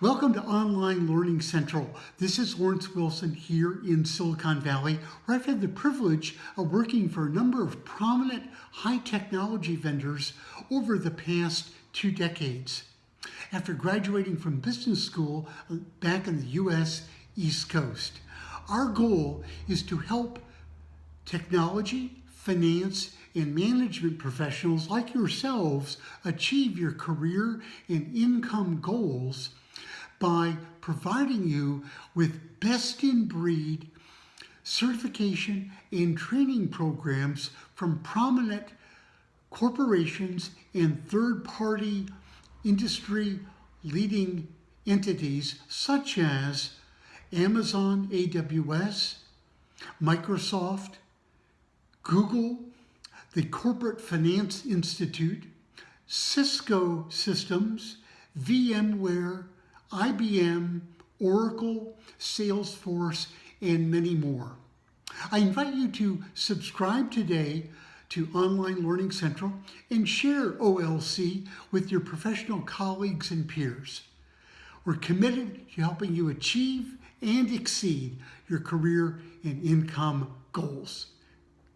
Welcome to Online Learning Central. This is Lawrence Wilson here in Silicon Valley, where I've had the privilege of working for a number of prominent high technology vendors over the past 2 decades. After graduating from business school back in the U.S. East Coast, our goal is to help technology, finance, and management professionals like yourselves achieve your career and income goals by providing you with best-in-breed certification and training programs from prominent corporations and third-party industry leading entities such as Amazon AWS, Microsoft, Google, the Corporate Finance Institute, Cisco Systems, VMware, IBM, Oracle, Salesforce, and many more. I invite you to subscribe today to Online Learning Central and share OLC with your professional colleagues and peers. We're committed to helping you achieve and exceed your career and income goals.